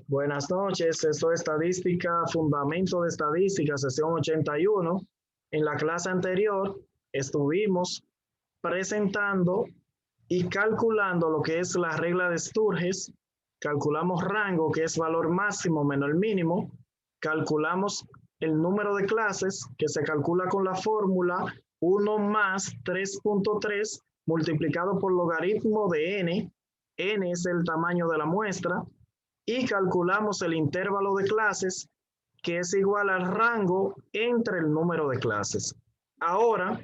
Buenas noches, esto es Estadística, Fundamento de Estadística, sesión 81. En la clase anterior estuvimos presentando y calculando lo que es la regla de Sturges, calculamos rango, que es valor máximo menos el mínimo, calculamos el número de clases, que se calcula con la fórmula 1 más 3.3 multiplicado por logaritmo de n es el tamaño de la muestra, y calculamos el intervalo de clases, que es igual al rango entre el número de clases. Ahora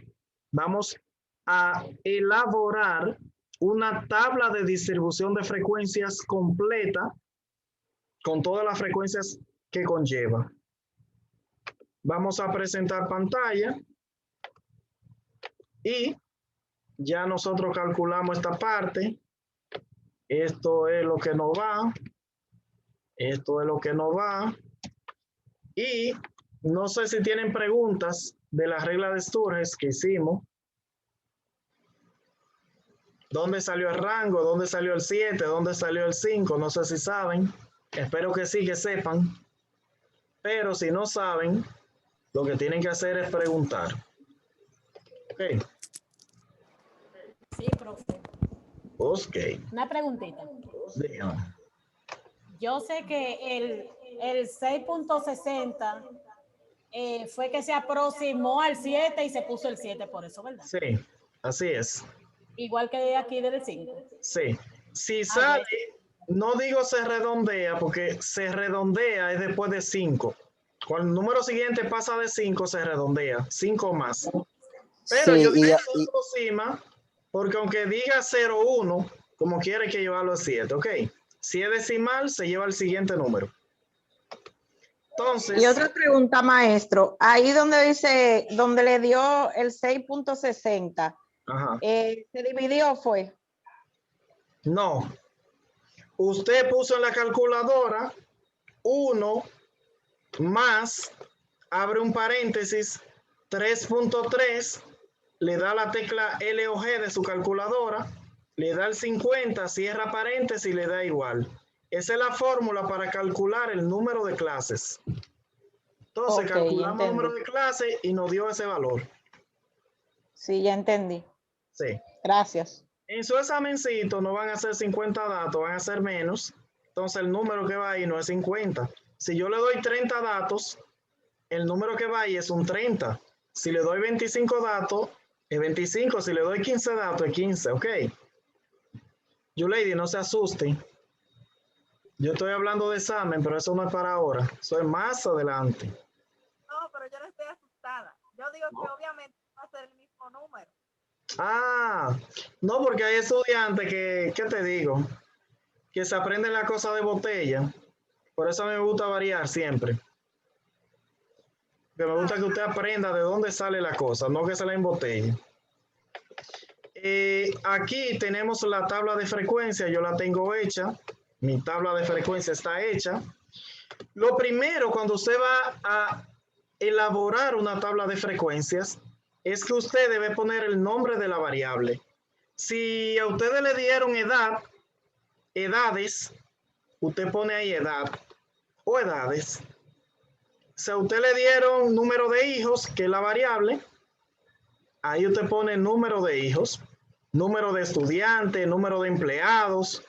vamos a elaborar una tabla de distribución de frecuencias completa con todas las frecuencias que conlleva. Vamos a presentar pantalla y ya nosotros calculamos esta parte. Esto es lo que nos va. Esto es lo que nos va. Y no sé si tienen preguntas de la regla de Sturges que hicimos. ¿Dónde salió el rango? ¿Dónde salió el 7? ¿Dónde salió el 5? No sé si saben. Espero que sí, que sepan. Pero si no saben, lo que tienen que hacer es preguntar. Ok. Sí, profe. Ok. Una preguntita. Dígame. Yo sé que el 6.60 fue que se aproximó al 7 y se puso el 7 por eso, ¿verdad? Sí, así es. Igual que aquí del 5. Sí. Si sale, no digo se redondea, porque se redondea es después de 5. Cuando el número siguiente pasa de 5, se redondea. 5 más. Pero Sí, yo digo que se aproxima, porque aunque diga 0,1, como quiere que llevarlo a 7, ¿ok? Si es decimal, se lleva el siguiente número. Entonces. Y otra pregunta, maestro. Ahí donde dice, donde le dio el 6.60, ¿se dividió fue? No. Usted puso en la calculadora 1 más, abre un paréntesis, 3.3, le da la tecla L o G de su calculadora, le da el 50, cierra paréntesis y le da igual. Esa es la fórmula para calcular el número de clases. Entonces calculamos el número de clases y nos dio ese valor. Sí, ya entendí. Sí. Gracias. En su examencito no van a ser 50 datos, van a ser menos. Entonces el número que va ahí no es 50. Si yo le doy 30 datos, el número que va ahí es un 30. Si le doy 25 datos, es 25. Si le doy 15 datos, es 15. Ok. Lady, no se asusten. Yo estoy hablando de examen, pero eso no es para ahora. Eso es más adelante. No, pero yo no estoy asustada. Yo digo que obviamente va a ser el mismo número. Ah, no, porque hay estudiantes que, ¿qué te digo? Que se aprenden la cosa de botella. Por eso me gusta variar siempre. Que me gusta que usted aprenda de dónde sale la cosa, no que se la embotelle. Aquí tenemos la tabla de frecuencia, yo la tengo hecha. Mi tabla de frecuencia está hecha. Lo primero, cuando usted va a elaborar una tabla de frecuencias, es que usted debe poner el nombre de la variable. Si a ustedes le dieron edades, usted pone ahí edad o edades. Si a usted le dieron número de hijos, que es la variable, ahí usted pone número de hijos, número de estudiantes, número de empleados,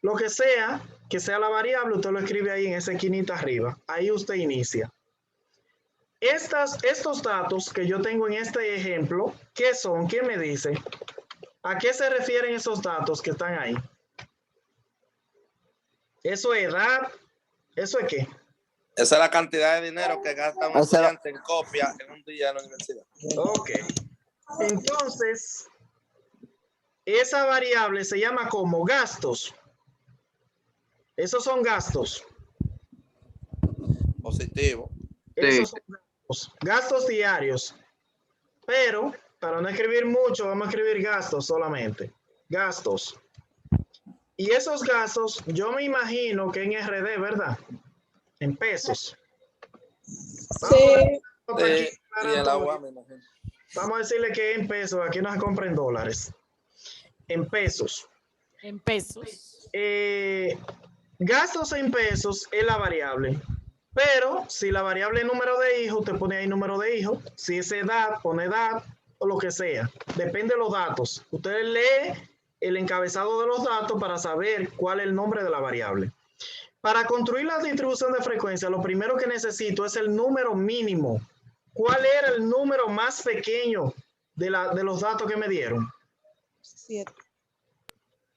lo que sea la variable, usted lo escribe ahí en esa esquinita arriba. Ahí usted inicia. Estos datos que yo tengo en este ejemplo, ¿qué son? ¿Quién me dice? ¿A qué se refieren esos datos que están ahí? ¿Eso es edad? ¿Eso es qué? Esa es la cantidad de dinero que gasta un estudiante en copia en un día en la universidad. Ok. Entonces, esa variable se llama como gastos. Esos son gastos. Positivo. Esos son gastos diarios. Pero, para no escribir mucho, vamos a escribir gastos solamente. Gastos. Y esos gastos, yo me imagino que en RD, ¿verdad? En pesos. Sí. Y el agua, me imagino. Vamos a decirle que en pesos, aquí no se compra en dólares. En pesos. En pesos. Gastos en pesos es la variable. Pero si la variable es número de hijos, usted pone ahí número de hijos. Si es edad, pone edad o lo que sea. Depende de los datos. Usted lee el encabezado de los datos para saber cuál es el nombre de la variable. Para construir la distribución de frecuencia, lo primero que necesito es el número mínimo. ¿Cuál era el número más pequeño de los datos que me dieron? 7.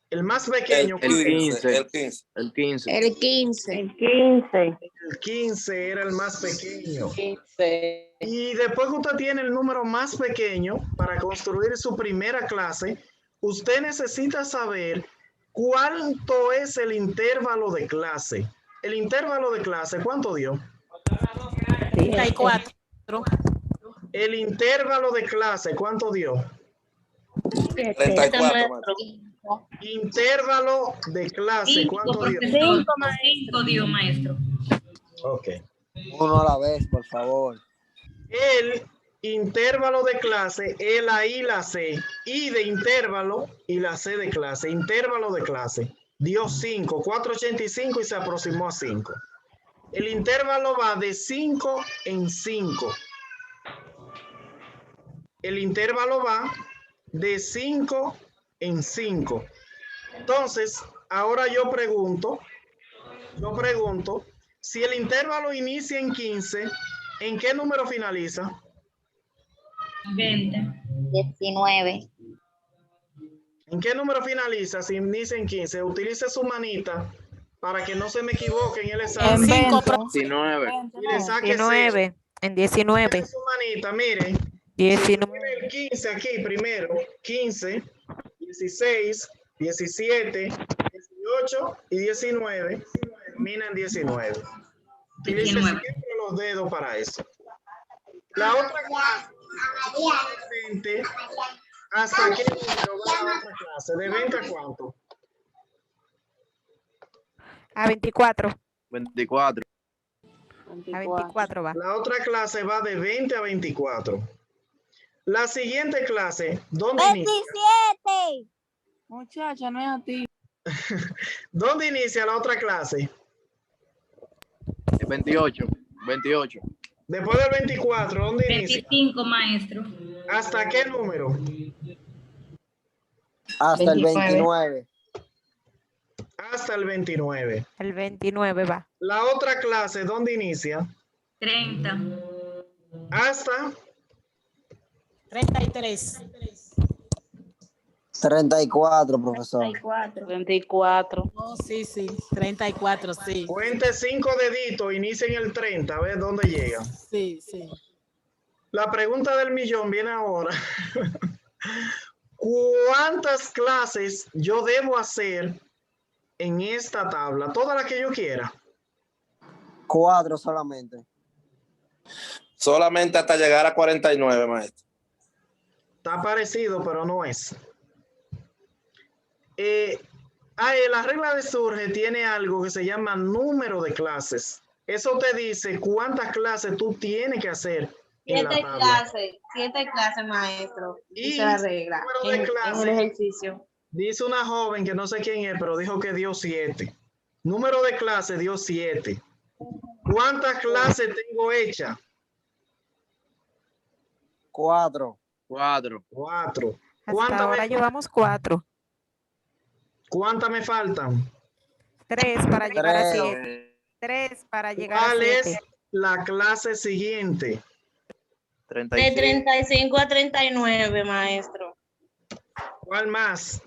El más pequeño. El 15. El 15. El 15. El 15 era el más pequeño. 15. Y después que usted tiene el número más pequeño para construir su primera clase, usted necesita saber cuánto es el intervalo de clase. El intervalo de clase, ¿cuánto dio? 34. El intervalo de clase, ¿cuánto dio? 34. Intervalo de clase, ¿cuánto dio? 5,5 dio, maestro. Ok. Uno a la vez, por favor. El intervalo de clase es la I, la C. I de intervalo y la C de clase. Intervalo de clase. Dio 5, 485 y se aproximó a 5. El intervalo va de 5 en 5. El intervalo va de 5 en 5. Entonces, ahora yo pregunto, si el intervalo inicia en 15, ¿en qué número finaliza? 20. 19. ¿En qué número finaliza si inicia en 15? Utilice su manita para que no se me equivoque en el examen. 19. Y le saque 19. En 19. Utilice su manita, mire. 19. El 15 aquí primero. 15, 16, 17, 18 y 19. Termina en 19. Utilice 19. siempre los dedos para eso. La otra clase, ¿hasta qué número va la otra clase? ¿De 20 a cuánto? A 24. 24. A 24 va. La otra clase va de 20 a 24. La siguiente clase, ¿dónde 27. inicia? Muchacha, no es a ti. ¿Dónde inicia la otra clase? 28. 28. Después del 24, ¿dónde inicia? 25, maestro. ¿Hasta qué número? Hasta el 29. Hasta el 29. El 29 va. La otra clase, ¿dónde inicia? 30. Hasta 33. 34, profesor. 24. Oh, sí, 34, sí. cuente 5 deditos, inicia en el 30, a ver dónde llega. Sí. La pregunta del millón viene ahora. ¿Cuántas clases yo debo hacer en esta tabla? Todas las que yo quiera. 4 solamente. Solamente hasta llegar a 49, maestro. Está parecido, pero no es. La regla de Surge tiene algo que se llama número de clases. Eso te dice cuántas clases tú tienes que hacer. 7 clases, 7 clases, maestro. Dice la regla. En el ejercicio. Dice una joven que no sé quién es, pero dijo que dio 7. Número de clases dio 7. ¿Cuántas clases tengo hechas? 4. 4. 4. Hasta ahora llevamos 4. ¿Cuántas me faltan? 3 para llegar a 7. 3 para llegar a 7. ¿Cuál es la clase siguiente? 35. De 35 a 39, maestro. ¿Cuál más?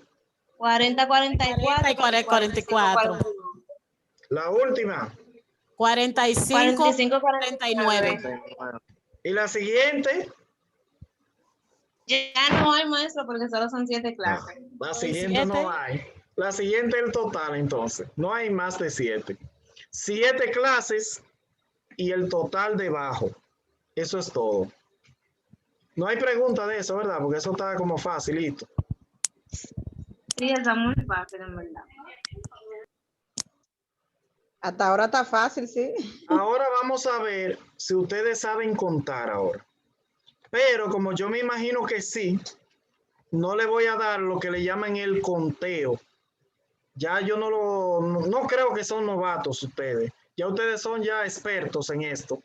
40, 44. Y 44. La última. 45, 49. ¿Y la siguiente? Ya no hay, maestro, porque solo son 7 clases. La siguiente no hay. La siguiente es el total, entonces. No hay más de 7. 7 clases y el total debajo. Eso es todo. No hay pregunta de eso, ¿verdad? Porque eso está como facilito. Sí, está muy fácil, en verdad. Hasta ahora está fácil, sí. Ahora vamos a ver si ustedes saben contar ahora. Pero como yo me imagino que sí, no le voy a dar lo que le llaman el conteo. Ya yo no creo que son novatos ustedes. Ya ustedes son ya expertos en esto.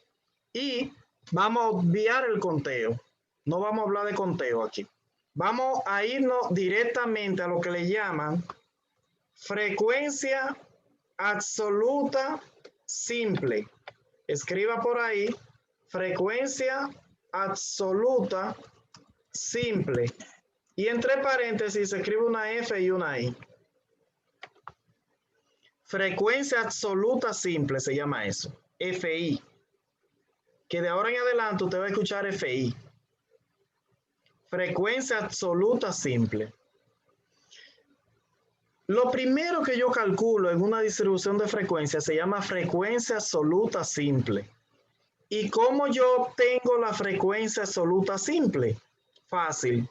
Y vamos a obviar el conteo. No vamos a hablar de conteo aquí. Vamos a irnos directamente a lo que le llaman frecuencia absoluta simple. Escriba por ahí, frecuencia absoluta simple. Y entre paréntesis se escribe una F y una I. Frecuencia absoluta simple se llama eso, FI. Que de ahora en adelante usted va a escuchar FI. Frecuencia absoluta simple. Lo primero que yo calculo en una distribución de frecuencia se llama frecuencia absoluta simple. ¿Y cómo yo obtengo la frecuencia absoluta simple? Fácil.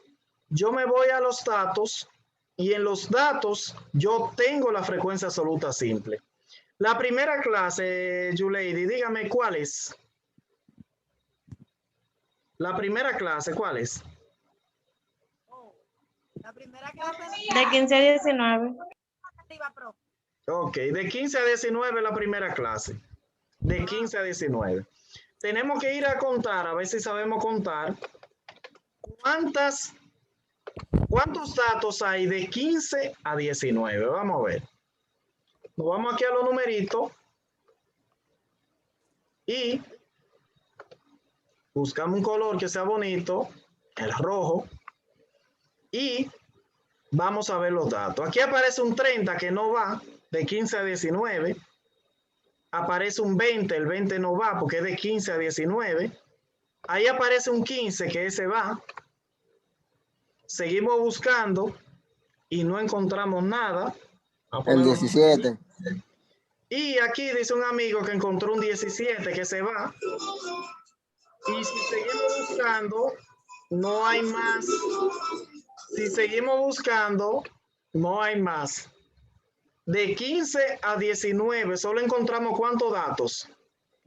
Yo me voy a los datos y en los datos yo obtengo la frecuencia absoluta simple. La primera clase, Yuleidi, dígame cuál es. La primera clase, ¿cuál es? La primera clase De 15 a 19. Ok, de 15 a 19 la primera clase. De 15 a 19. Tenemos que ir a contar, a ver si sabemos contar. ¿Cuántos datos hay de 15 a 19? Vamos a ver. Nos vamos aquí a los numeritos. Y buscamos un color que sea bonito, el rojo. Y vamos a ver los datos. Aquí aparece un 30 que no va, de 15 a 19. Aparece un 20, el 20 no va porque es de 15 a 19. Ahí aparece un 15 que ese va. Seguimos buscando y no encontramos nada. El 17. Y aquí dice un amigo que encontró un 17 que se va. Y si seguimos buscando, no hay más. Si seguimos buscando, no hay más. De 15 a 19, solo encontramos ¿cuántos datos?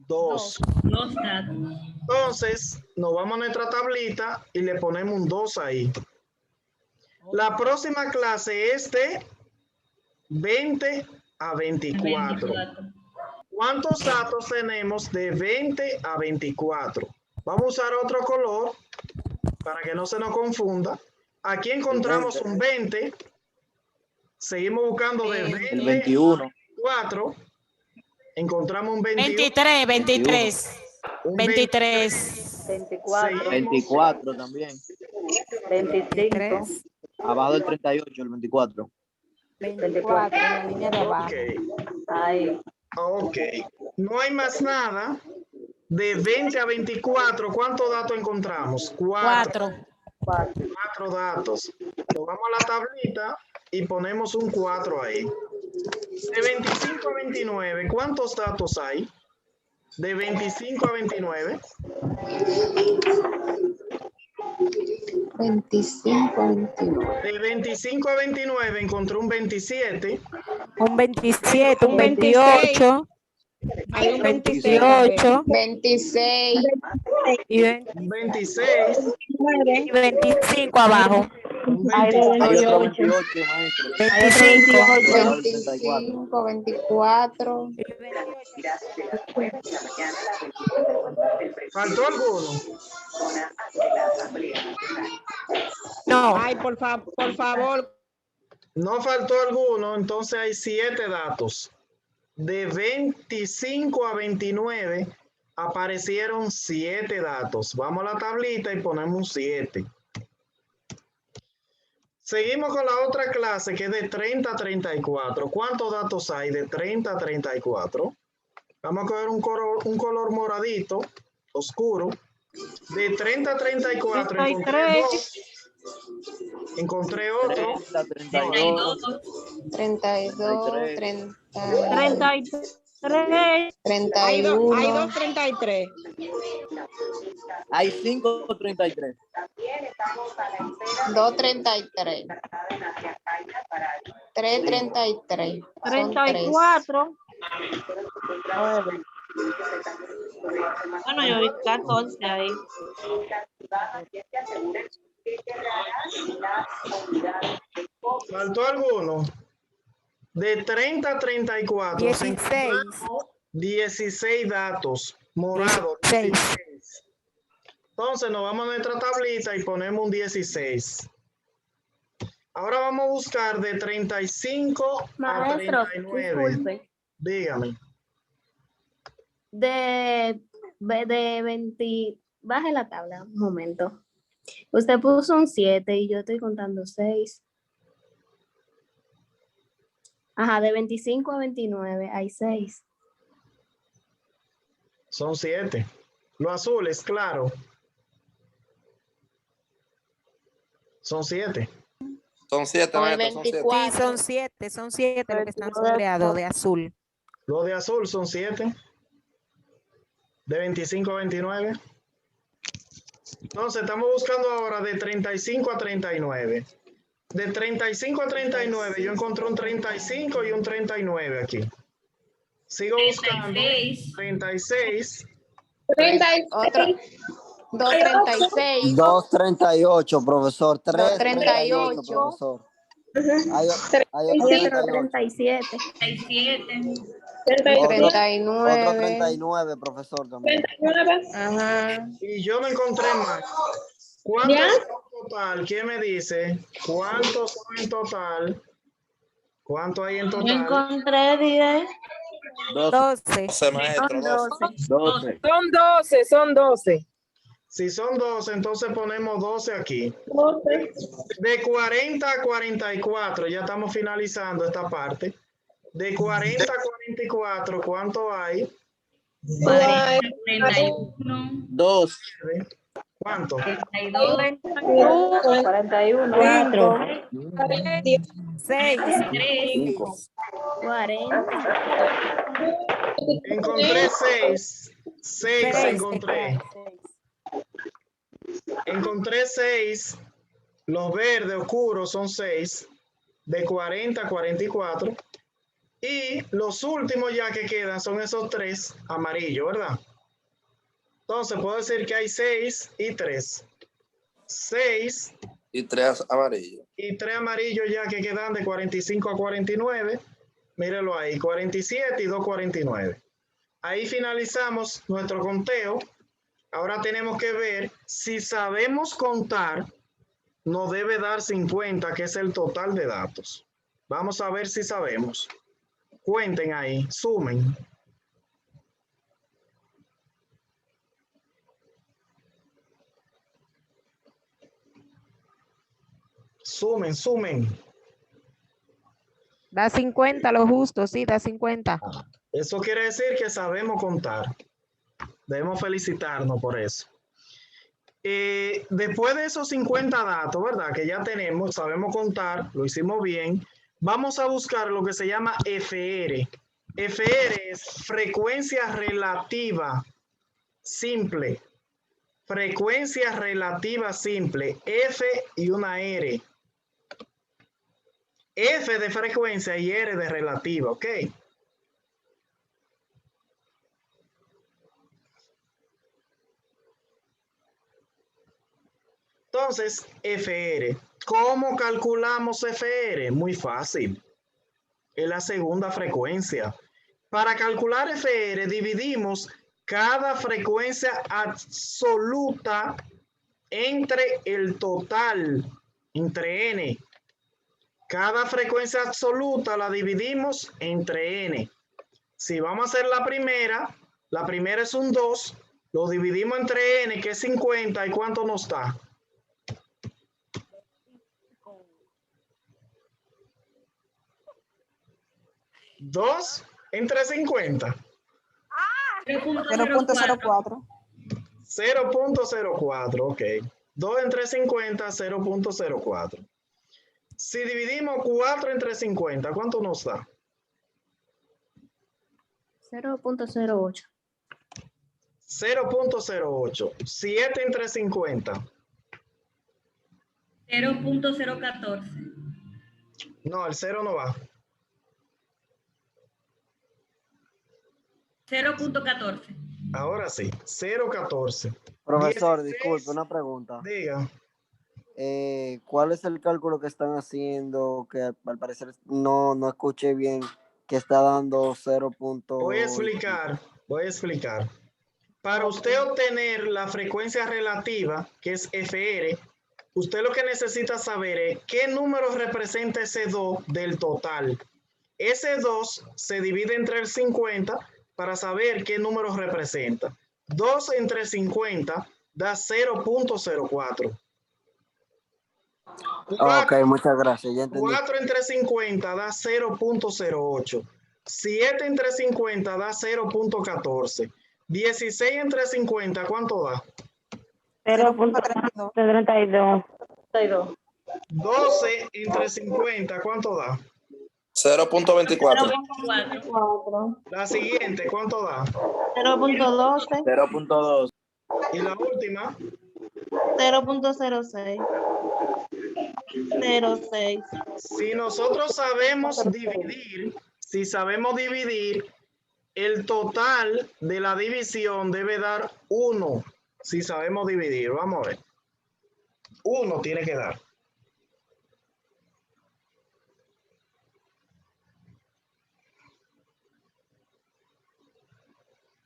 2. Dos datos. Entonces, nos vamos a nuestra tablita y le ponemos un 2 ahí. La próxima clase es de 20 a 24. ¿Cuántos datos tenemos de 20 a 24? Vamos a usar otro color para que no se nos confunda. Aquí encontramos un 20. Seguimos buscando de 20 el 21. a 24. Encontramos un 21. 23, 23. Un 23. 24. 24 también. 25. Abajo del 38, el 24. 24. En la línea de abajo. Ahí. Ok. No hay más nada. De 20 a 24, ¿cuántos datos encontramos? 4. 4 datos. Nos vamos a la tablita y ponemos un 4 ahí. De 25 a 29, ¿cuántos datos hay? De 25 a 29. 25 a 29. De 25 a 29 encontré un 27. Un 27, un 28. Hay un 28. 26. Y Un 26. 25 abajo. Un Hay 28. 28, maestro. 25, 24. ¿Faltó alguno? No. Ay, por favor. No faltó alguno, entonces hay 7 datos. De 25 a 29 aparecieron 7 datos. Vamos a la tablita y ponemos un 7. Seguimos con la otra clase que es de 30 a 34. ¿Cuántos datos hay de 30 a 34? Vamos a coger un color moradito, oscuro. De 30 a 34 encontré otro. 32. 32, 30. 33. 31. Hay dos 33. Hay 5 33. 233. 333. 34. Bueno, yo vi 14 ahí. ¿Faltó alguno? De 30 a 34. 16. 16 datos. Morado. 16. Entonces nos vamos a nuestra tablita y ponemos un 16. Ahora vamos a buscar de 35 Maestro, a 39. disculpe. Dígame. De 20, baje la tabla un momento. Usted puso un 7 y yo estoy contando 6. Ajá, de 25 a 29 hay 6. Son 7. Lo azul es claro. Son 7. Son 7, maestro, son 7. Sí, son 7 los que están sombreados de azul. Los de azul son 7. De 25 a 29. Entonces estamos buscando ahora de 35 a 39. De 35 a 39 yo encontré un 35 y un 39 aquí. Sigo buscando 36. Otro. 236. 238, profesor. 338, profesor. Hay otro 37. 39. Otro 39, profesor, también. Ajá. Y yo no encontré más. ¿Cuántos son en total? ¿Quién me dice? ¿Cuántos son en total? ¿Cuánto hay en Yo total? encontré 10. 12. Maestro, 12. Son 12. Si son 12, entonces ponemos 12 aquí. De 40 a 44, ya estamos finalizando esta parte. De 40 a 44, ¿cuánto hay? 41. 2. ¿Cuánto? 32. 41. 4. 6. 3. 40. Encontré 6. 6 encontré. Encontré 6. Los verdes oscuros son 6. De 40 a 44. Y los últimos ya que quedan son esos 3 amarillos, ¿verdad? Entonces puedo decir que hay 6 y 3. 6 y 3 amarillos. Y 3 amarillos ya que quedan de 45 a 49. Mírelo ahí, 47 y 2 49. Ahí finalizamos nuestro conteo. Ahora tenemos que ver si sabemos contar. Nos debe dar 50, que es el total de datos. Vamos a ver si sabemos. Cuenten ahí, sumen. Sumen. Da 50 lo justo, sí, da 50. Eso quiere decir que sabemos contar. Debemos felicitarnos por eso. Después de esos 50 datos, ¿verdad? Que ya tenemos, sabemos contar, lo hicimos bien. Vamos a buscar lo que se llama FR. FR es frecuencia relativa simple. Frecuencia relativa simple. F y una R. F de frecuencia y R de relativa, ¿ok? Entonces, FR. ¿Cómo calculamos FR? Muy fácil. Es la segunda frecuencia. Para calcular FR, dividimos cada frecuencia absoluta entre el total, entre N. Cada frecuencia absoluta la dividimos entre N. Si vamos a hacer la primera es un 2, lo dividimos entre N, que es 50, ¿y cuánto nos da? 2 entre 50. 0.04. 0.04, ok. 2 entre 50, 0.04. Si dividimos 4 entre 50, ¿cuánto nos da? 0.08. 0.08. 7 entre 50. 0.014. No, el 0 no va. 0.14. Ahora sí, 0.14. Profesor, 16. disculpe, una pregunta. Diga. ¿cuál es el cálculo que están haciendo? Que al parecer no escuché bien, que está dando 0. Voy a explicar. Para usted obtener la frecuencia relativa, que es FR, usted lo que necesita saber es qué número representa ese 2 del total. Ese 2 se divide entre el 50 para saber qué número representa. 2 entre 50 da 0.04. Ok, muchas gracias. Ya entendí. 4 entre 50 da 0.08. 7 entre 50 da 0.14. 16 entre 50, ¿cuánto da? 0.32. 12 entre 50, ¿cuánto da? 0.24. La siguiente, ¿cuánto da? 0.12. 0.2. Y la última, 0.06. 06. si nosotros sabemos dividir, el total de la división debe dar 1. Si sabemos dividir, vamos a ver. 1 tiene que dar.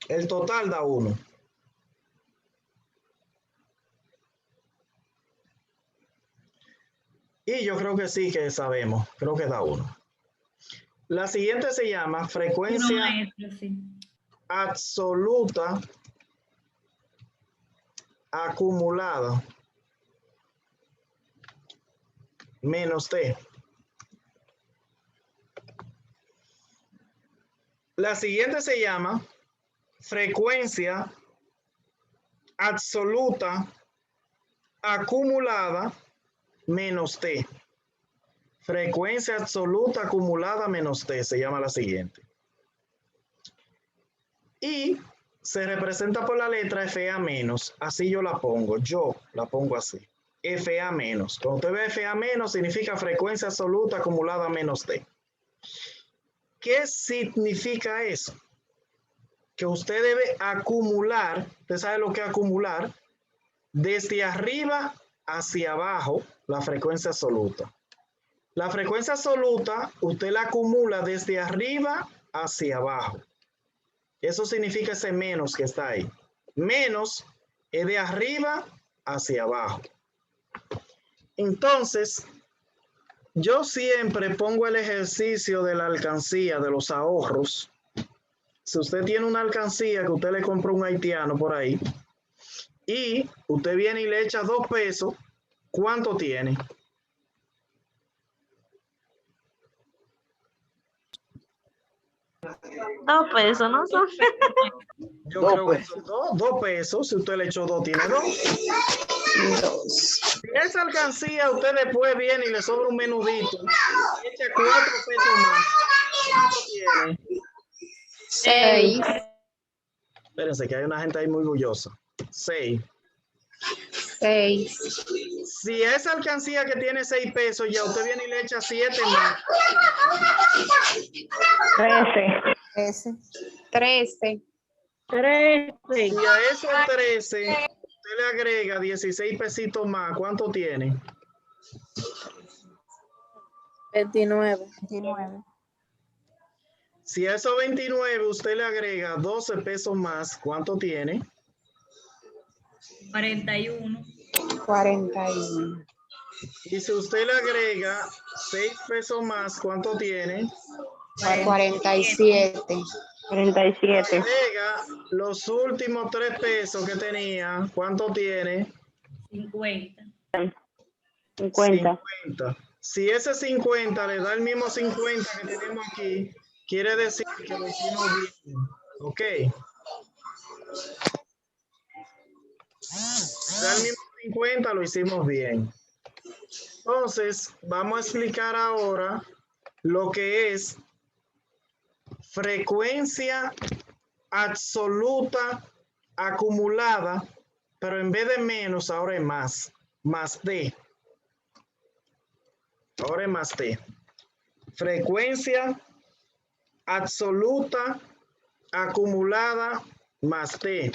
El total da 1. Y yo creo que sí que sabemos. Creo que da 1. La siguiente se llama frecuencia absoluta acumulada menos T. La siguiente se llama frecuencia absoluta acumulada menos T. Frecuencia absoluta acumulada menos T se llama la siguiente. Y se representa por la letra FA menos. Así yo la pongo así. FA menos. Cuando usted ve FA menos significa frecuencia absoluta acumulada menos T. ¿Qué significa eso? Que usted debe acumular, usted sabe lo que es acumular, desde arriba hacia abajo la frecuencia absoluta. La frecuencia absoluta usted la acumula desde arriba hacia abajo. Eso significa ese menos que está ahí. Menos es de arriba hacia abajo. Entonces, yo siempre pongo el ejercicio de la alcancía, de los ahorros. Si usted tiene una alcancía que usted le compró un haitiano por ahí y usted viene y le echa 2 pesos, ¿cuánto tiene? $2 pesos, ¿no son? Yo creo que son 2 pesos. Si usted le echó 2, tiene 2. Si esa alcancía usted después viene y le sobra un menudito, echa 4 pesos más, ¿cuánto tiene? 6. Espérense que hay una gente ahí muy orgullosa. 6. Si esa alcancía que tiene 6 pesos, ya usted viene y le echa 7 más. 13. Si a esos 13 usted le agrega 16 pesitos más, ¿cuánto tiene? 29. Si a esos 29 usted le agrega 12 pesos más, ¿cuánto tiene? 41. Y si usted le agrega 6 pesos más, ¿cuánto tiene? 47. Agrega los últimos 3 pesos que tenía, ¿cuánto tiene? 50. 50. Si ese 50 le da el mismo 50 que tenemos aquí, quiere decir que lo hicimos bien. ¿Ok? Da el mismo 50, lo hicimos bien. Entonces, vamos a explicar ahora lo que es frecuencia absoluta acumulada, pero en vez de menos, ahora es más T. Ahora es más T. Frecuencia absoluta acumulada más T.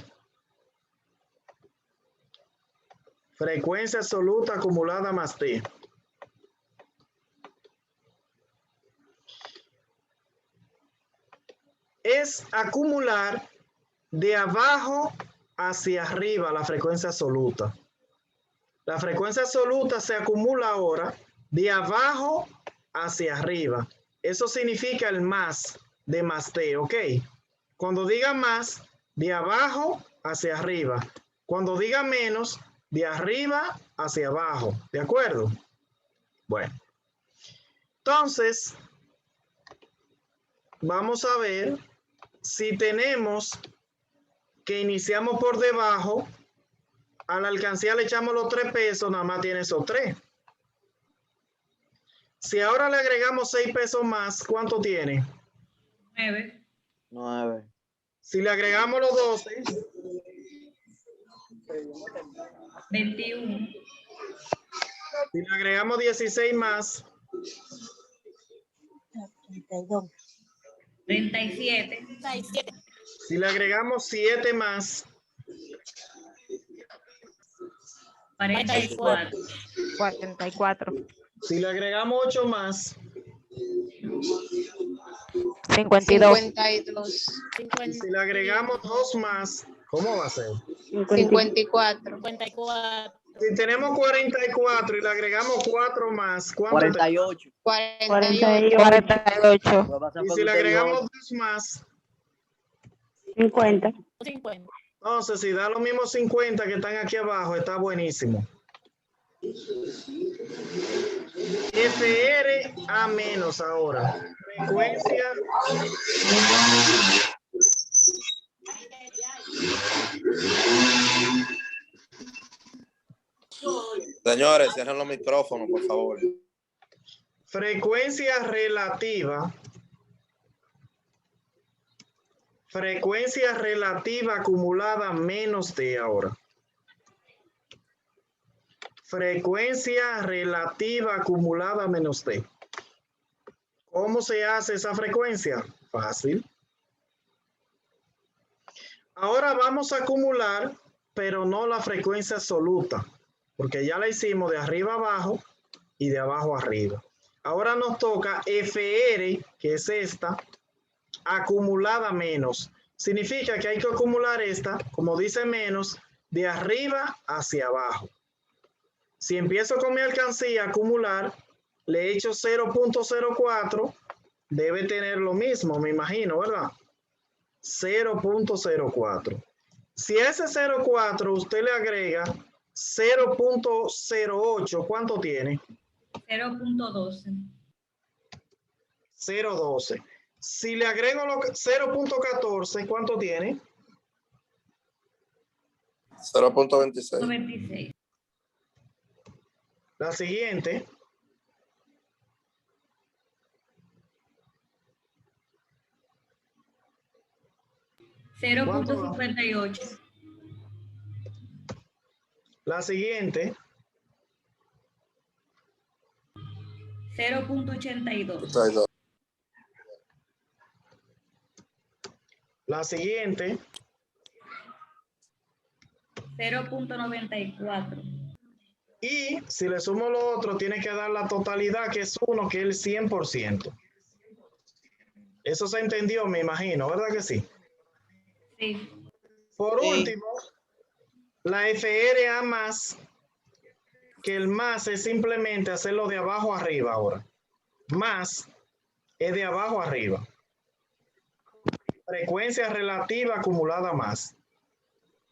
Frecuencia absoluta acumulada más T. Es acumular de abajo hacia arriba la frecuencia absoluta. La frecuencia absoluta se acumula ahora de abajo hacia arriba. Eso significa el más de más T, ¿ok? Cuando diga más, de abajo hacia arriba. Cuando diga menos, de arriba hacia abajo. ¿De acuerdo? Bueno. Entonces, vamos a ver si tenemos que iniciamos por debajo. A la alcancía le echamos los 3 pesos, nada más tiene esos 3. Si ahora le agregamos 6 pesos más, ¿cuánto tiene? 9. Si le agregamos los 12. 21. Si le agregamos 16 más. 32. 37. Si le agregamos 7 más. 44. 44. Si le agregamos 8 más. 52. 52. Si le agregamos 2 más. ¿Cómo va a ser? 54. 54. Si tenemos 44 y le agregamos 4 más. ¿Cuánto? 48. 48. 48. Y si le agregamos 2 más. 50. 50. Entonces, si da los mismos 50 que están aquí abajo, está buenísimo. FR a menos ahora. Frecuencia. Señores, cierren los micrófonos, por favor. Frecuencia relativa. Frecuencia relativa acumulada menos T ahora. Frecuencia relativa acumulada menos T. ¿Cómo se hace esa frecuencia? Fácil. Ahora vamos a acumular, pero no la frecuencia absoluta, porque ya la hicimos de arriba abajo y de abajo arriba. Ahora nos toca FR, que es esta, acumulada menos. Significa que hay que acumular esta, como dice menos, de arriba hacia abajo. Si empiezo con mi alcancía a acumular, le echo 0.04, debe tener lo mismo, me imagino, ¿verdad? 0.04. Si a ese 0.4 usted le agrega 0.08, ¿cuánto tiene? 0.12. 0.12. Si le agrego 0.14, ¿cuánto tiene? 0.26. 26. La siguiente. $0.58. La siguiente. 0.82. La siguiente. 0.94. Y si le sumo lo otro, tiene que dar la totalidad, que es 1, que es el 100%. Eso se entendió, me imagino, ¿verdad que sí? Sí. Por último, la FRA más, que el más es simplemente hacerlo de abajo arriba ahora. Más es de abajo arriba. Frecuencia relativa acumulada más.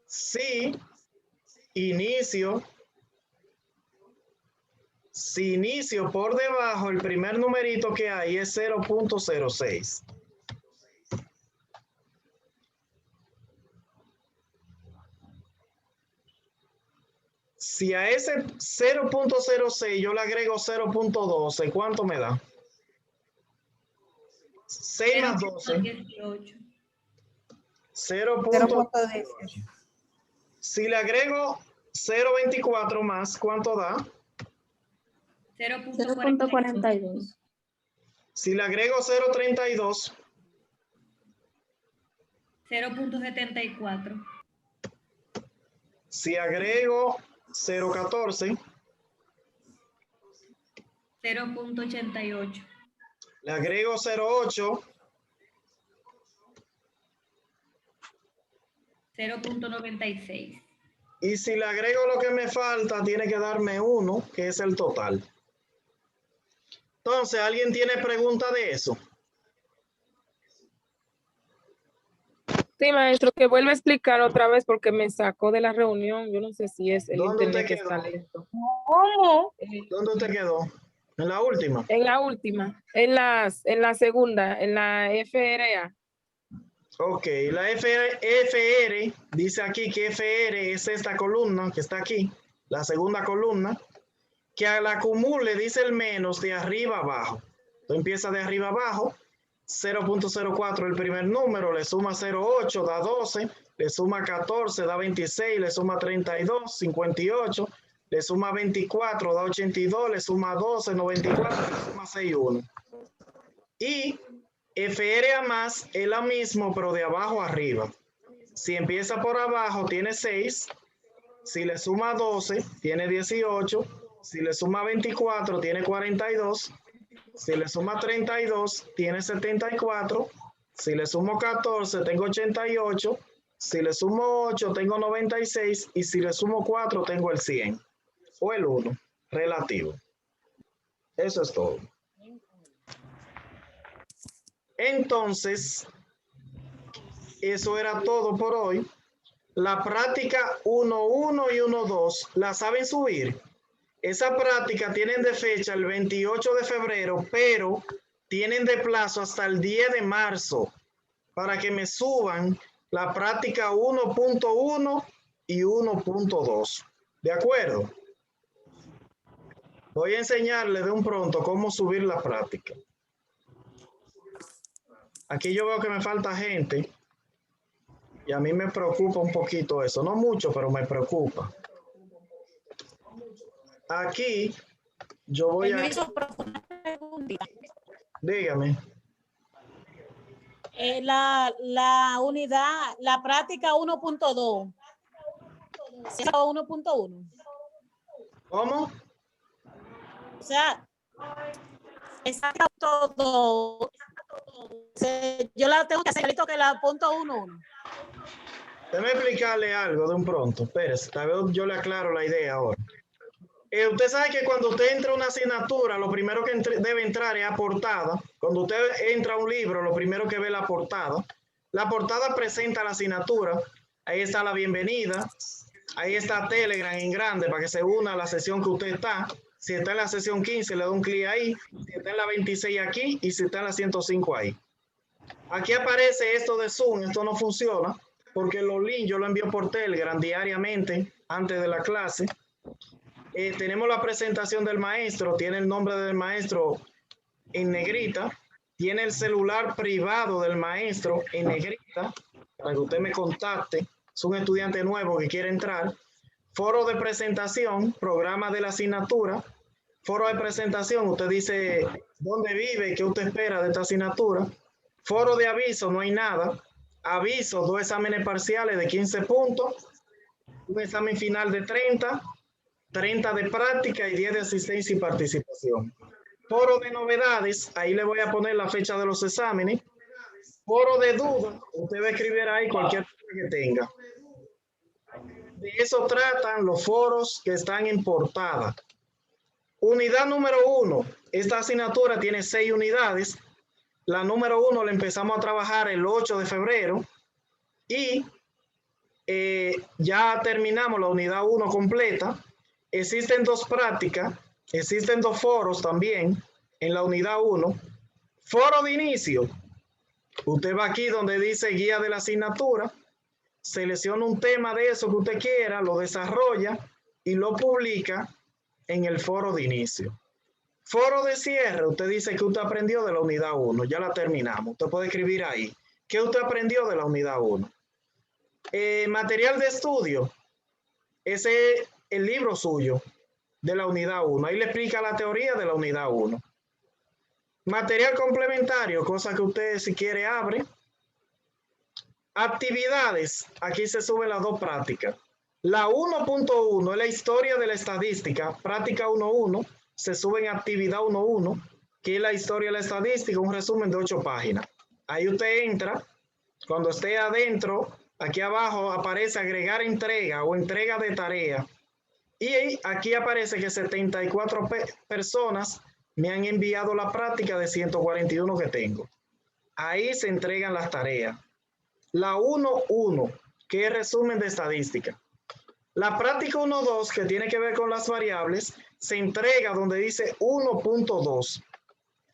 Si inicio por debajo, el primer numerito que hay es 0.06. Si a ese 0.06 yo le agrego 0.12, ¿cuánto me da? 6 más 12. 0.18. Si le agrego 0.24 más, ¿cuánto da? 0.42. Si le agrego 0.32. 0.74. Si agrego 0.14. 0.88. Le agrego 0.8. 0.96. Y si le agrego lo que me falta, tiene que darme 1, que es el total. Entonces, ¿alguien tiene pregunta de eso? Sí, maestro, que vuelva a explicar otra vez porque me sacó de la reunión. Yo no sé si es el internet que está lento. ¿Cómo? ¿Dónde usted quedó? ¿En la última? En la última, en la segunda, en la FRA. Ok, la FR dice aquí que FR es esta columna que está aquí, la segunda columna, que al acumule dice el menos de arriba abajo. Entonces empieza de arriba abajo, 0.04 el primer número, le suma 0.8, da 12, le suma 14, da 26, le suma 32, 58, le suma 24, da 82, le suma 12, 94, le suma 61. Y FR a más es la misma, pero de abajo arriba. Si empieza por abajo, tiene 6. Si le suma 12, tiene 18. Si le suma 24, tiene 42. Si le suma 32, tiene 74. Si le sumo 14, tengo 88. Si le sumo 8, tengo 96. Y si le sumo 4, tengo el 100. O el 1, relativo. Eso es todo. Entonces, eso era todo por hoy. La práctica 1.1 y 1.2, ¿la saben subir? Esa práctica tienen de fecha el 28 de febrero, pero tienen de plazo hasta el 10 de marzo para que me suban la práctica 1.1 y 1.2. ¿De acuerdo? Voy a enseñarles de un pronto cómo subir la práctica. Aquí yo veo que me falta gente y a mí me preocupa un poquito eso. No mucho, pero me preocupa. Aquí yo voy a... Dígame. La unidad, la práctica 1.2. 1.1. ¿Cómo? O sea, exacto todo. Yo la tengo que hacer que la punto 1.1. Déjame explicarle algo de un pronto. Espérese, tal vez yo le aclaro la idea ahora. Usted sabe que cuando usted entra a una asignatura, lo primero que debe entrar es a portada. Cuando usted entra a un libro, lo primero que ve es la portada. La portada presenta la asignatura. Ahí está la bienvenida. Ahí está Telegram en grande para que se una a la sesión que usted está. Si está en la sesión 15, le da un clic ahí. Si está en la 26 aquí y si está en la 105 ahí. Aquí aparece esto de Zoom. Esto no funciona porque los links yo los envío por Telegram diariamente antes de la clase. Tenemos la presentación del maestro. Tiene el nombre del maestro en negrita. Tiene el celular privado del maestro en negrita para que usted me contacte. Es un estudiante nuevo que quiere entrar. Foro de presentación, programa de la asignatura. Foro de presentación, usted dice dónde vive, qué usted espera de esta asignatura. Foro de aviso, no hay nada. Aviso, 2 exámenes parciales de 15 puntos. Un examen final de 30. 30 de práctica y 10 de asistencia y participación. Foro de novedades, ahí le voy a poner la fecha de los exámenes. Foro de dudas, usted va a escribir ahí cualquier cosa que tenga. De eso tratan los foros que están en portada. Unidad número 1. Esta asignatura tiene 6 unidades. La número 1 la empezamos a trabajar el 8 de febrero y ya terminamos la unidad 1 completa. Existen 2 prácticas, existen 2 foros también en la unidad 1. Foro de inicio. Usted va aquí donde dice guía de la asignatura, selecciona un tema de eso que usted quiera, lo desarrolla y lo publica en el foro de inicio. Foro de cierre, usted dice que usted aprendió de la unidad 1, ya la terminamos. Usted puede escribir ahí. ¿Qué usted aprendió de la unidad 1? Material de estudio. Ese es el libro suyo de la unidad 1. Ahí le explica la teoría de la unidad 1. Material complementario, cosa que usted si quiere abre. Actividades, aquí se suben las 2 prácticas. La 1.1 es la historia de la estadística, práctica 1.1, se sube en actividad 1.1, que es la historia de la estadística, un resumen de 8 páginas. Ahí usted entra, cuando esté adentro, aquí abajo aparece agregar entrega o entrega de tarea. Y aquí aparece que 74 personas me han enviado la práctica de 141 que tengo. Ahí se entregan las tareas. La 1.1, que es resumen de estadística. La práctica 1.2, que tiene que ver con las variables, se entrega donde dice 1.2.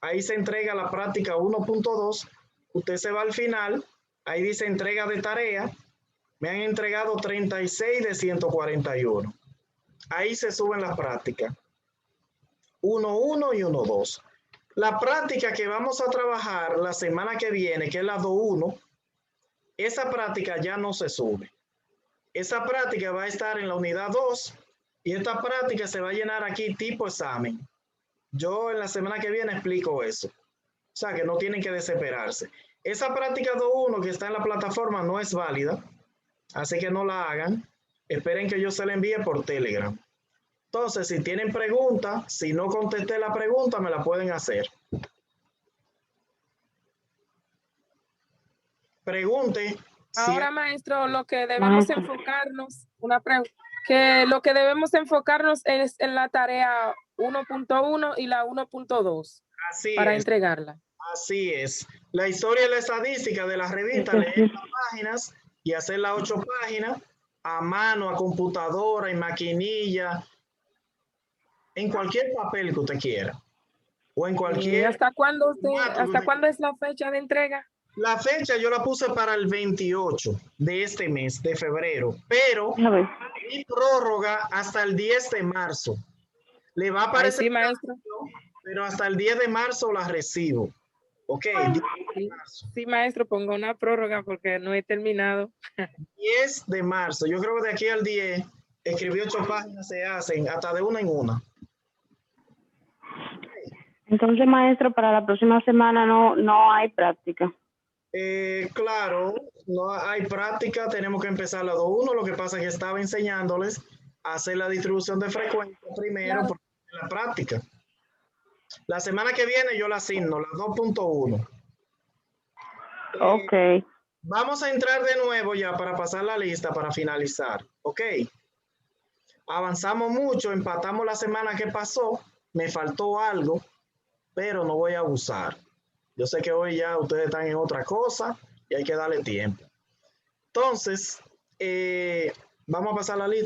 Ahí se entrega la práctica 1.2. Usted se va al final, ahí dice entrega de tarea. Me han entregado 36 de 141. Ahí se suben las prácticas. 1.1 y 1.2. La práctica que vamos a trabajar la semana que viene, que es la 2.1, esa práctica ya no se sube. Esa práctica va a estar en la unidad 2 y esta práctica se va a llenar aquí tipo examen. Yo en la semana que viene explico eso. O sea que no tienen que desesperarse. Esa práctica 2.1 que está en la plataforma no es válida, así que no la hagan. Esperen que yo se la envíe por Telegram. Entonces, si tienen preguntas, si no contesté la pregunta, me la pueden hacer. Pregunte. Ahora, maestro, lo que debemos enfocarnos, lo que debemos enfocarnos es en la tarea 1.1 y la 1.2 para entregarla. Así es. La historia y la estadística de la revista, leer las páginas y hacer las 8 páginas a mano, a computadora, en maquinilla, en cualquier papel que usted quiera. O en cualquier... ¿Hasta cuándo es la fecha de entrega? La fecha yo la puse para el 28 de este mes, de febrero, pero mi prórroga hasta el 10 de marzo. Le va a aparecer, sí, maestro, pero hasta el 10 de marzo la recibo. Ok. Sí, maestro, pongo una prórroga porque no he terminado. 10 de marzo. Yo creo que de aquí al 10, escribí 8 páginas, se hacen hasta de una en una. Entonces, maestro, para la próxima semana no hay práctica. Claro, no hay práctica, tenemos que empezar la 2.1, lo que pasa es que estaba enseñándoles a hacer la distribución de frecuencia primero por la práctica. La semana que viene yo la asigno, la 2.1. Ok. Vamos a entrar de nuevo ya para pasar la lista para finalizar, ok. Avanzamos mucho, empatamos la semana que pasó, me faltó algo, pero no voy a abusar. Yo sé que hoy ya ustedes están en otra cosa y hay que darle tiempo. Entonces, vamos a pasar la lista.